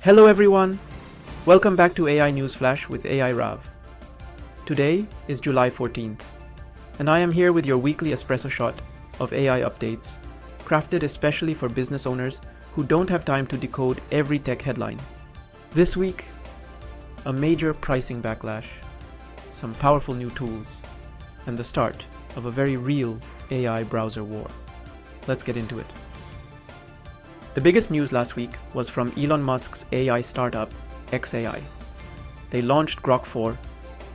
Hello everyone! Welcome back to AI News Flash with AI Rav. Today is July 14th, and I am here with your weekly espresso shot of AI updates, crafted especially for business owners who don't have time to decode every tech headline. This week, a major pricing backlash, some powerful new tools, and the start of a very real AI browser war. Let's get into it. The biggest news last week was from Elon Musk's AI startup, xAI. They launched Grok 4,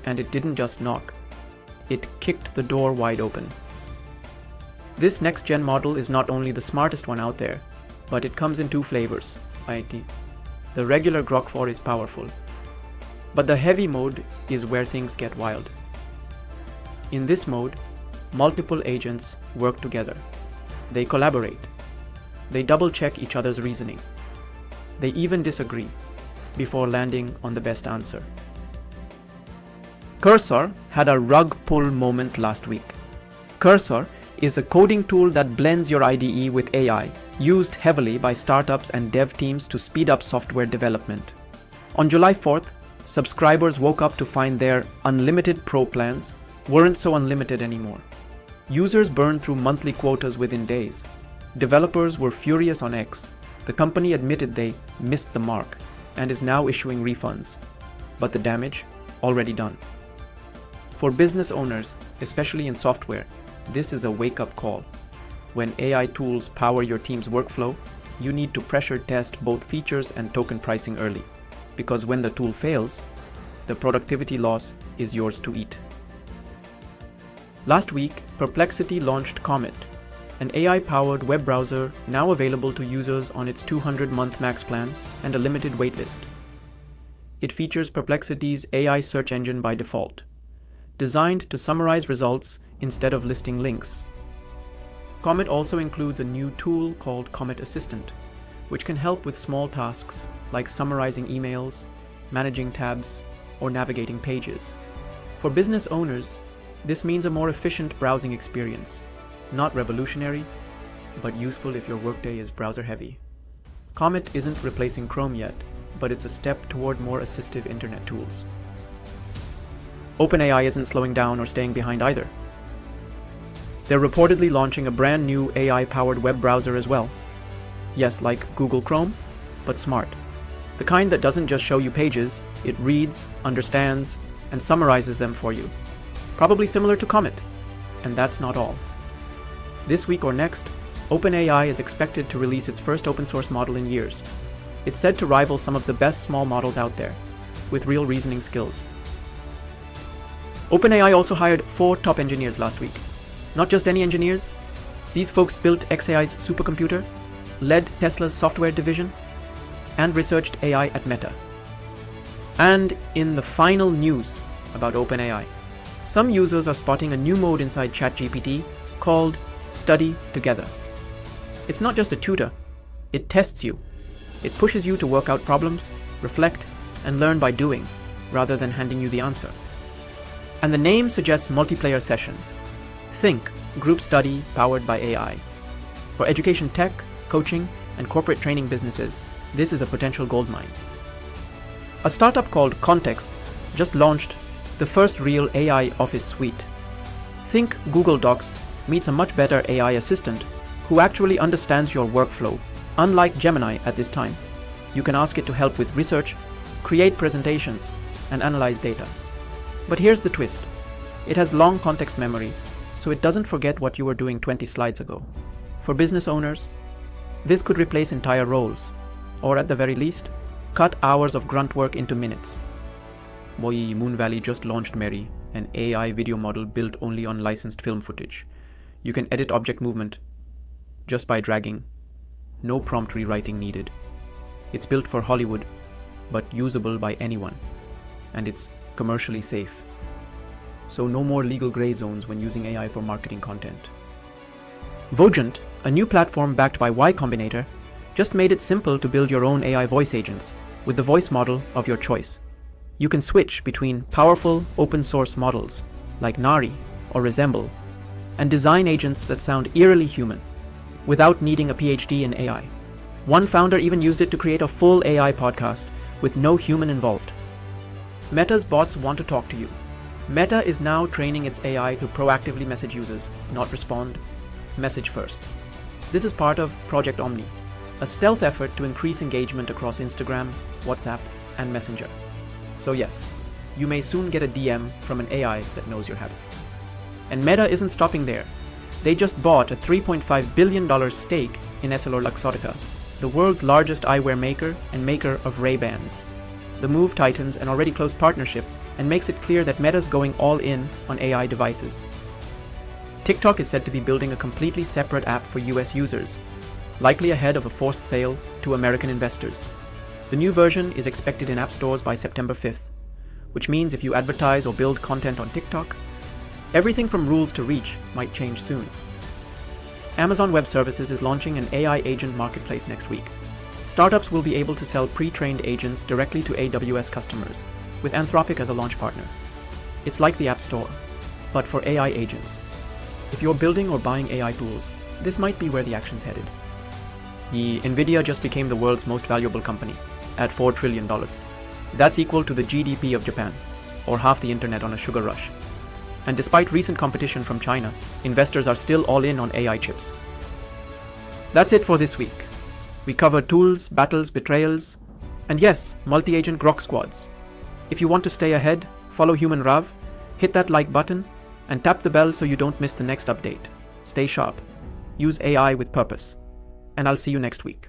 and it didn't just knock, it kicked the door wide open. This next-gen model is not only the smartest one out there, but it comes in two flavors, IT. The regular Grok 4 is powerful, but the heavy mode is where things get wild. In this mode, multiple agents work together. They collaborate. They double-check each other's reasoning. They even disagree before landing on the best answer. Cursor had a rug pull moment last week. Cursor is a coding tool that blends your IDE with AI, used heavily by startups and dev teams to speed up software development. On July 4th, subscribers woke up to find their unlimited pro plans weren't so unlimited anymore. Users burned through monthly quotas within days. Developers were furious on X. The company admitted they missed the mark and is now issuing refunds, but the damage already done. For business owners, especially in software, this is a wake-up call. When AI tools power your team's workflow, you need to pressure test both features and token pricing early, because when the tool fails, the productivity loss is yours to eat. Last week, Perplexity launched Comet, an AI-powered web browser now available to users on its 200-month max plan and a limited waitlist. It features Perplexity's AI search engine by default, designed to summarize results instead of listing links. Comet also includes a new tool called Comet Assistant, which can help with small tasks like summarizing emails, managing tabs, or navigating pages. For business owners, this means a more efficient browsing experience. Not revolutionary, but useful if your workday is browser-heavy. Comet isn't replacing Chrome yet, but it's a step toward more assistive internet tools. OpenAI isn't slowing down or staying behind either. They're reportedly launching a brand new AI-powered web browser as well. Yes, like Google Chrome, but smart. The kind that doesn't just show you pages, it reads, understands, and summarizes them for you. Probably similar to Comet. And that's not all. This week or next, OpenAI is expected to release its first open-source model in years. It's said to rival some of the best small models out there, with real reasoning skills. OpenAI also hired 4 top engineers last week. Not just any engineers. These folks built xAI's supercomputer, led Tesla's software division, and researched AI at Meta. And in the final news about OpenAI, some users are spotting a new mode inside ChatGPT called Study Together. It's not just a tutor, it tests you. It pushes you to work out problems, reflect, and learn by doing, rather than handing you the answer. And the name suggests multiplayer sessions. Think group study powered by AI. For education tech, coaching, and corporate training businesses, this is a potential goldmine. A startup called Context just launched the first real AI office suite. Think Google Docs meets a much better AI assistant who actually understands your workflow, unlike Gemini at this time. You can ask it to help with research, create presentations, and analyze data. But here's the twist. It has long context memory, so it doesn't forget what you were doing 20 slides ago. For business owners, this could replace entire roles, or at the very least, cut hours of grunt work into minutes. Boy, Moonvalley just launched Marey, an AI video model built only on licensed film footage. You can edit object movement just by dragging. No prompt rewriting needed. It's built for Hollywood, but usable by anyone. And it's commercially safe. So no more legal gray zones when using AI for marketing content. Vogent, a new platform backed by Y Combinator, just made it simple to build your own AI voice agents with the voice model of your choice. You can switch between powerful open source models like Marey or Resemble and design agents that sound eerily human without needing a PhD in AI. One founder even used it to create a full AI podcast with no human involved. Meta's bots want to talk to you. Meta is now training its AI to proactively message users, not respond, message first. This is part of Project Omni, a stealth effort to increase engagement across Instagram, WhatsApp, and Messenger. So yes, you may soon get a DM from an AI that knows your habits. And Meta isn't stopping there. They just bought a $3.5 billion stake in EssilorLuxottica, the world's largest eyewear maker and maker of Ray-Bans. The move tightens an already close partnership and makes it clear that Meta's going all in on AI devices. TikTok is said to be building a completely separate app for US users, likely ahead of a forced sale to American investors. The new version is expected in app stores by September 5th, which means if you advertise or build content on TikTok, everything from rules to reach might change soon. Amazon Web Services is launching an AI agent marketplace next week. Startups will be able to sell pre-trained agents directly to AWS customers, with Anthropic as a launch partner. It's like the App Store, but for AI agents. If you're building or buying AI tools, this might be where the action's headed. The NVIDIA just became the world's most valuable company, at $4 trillion. That's equal to the GDP of Japan, or half the internet on a sugar rush. And despite recent competition from China, investors are still all in on AI chips. That's it for this week. We covered tools, battles, betrayals, and yes, multi-agent Grok squads. If you want to stay ahead, follow Human Rav, hit that like button, and tap the bell so you don't miss the next update. Stay sharp. Use AI with purpose. And I'll see you next week.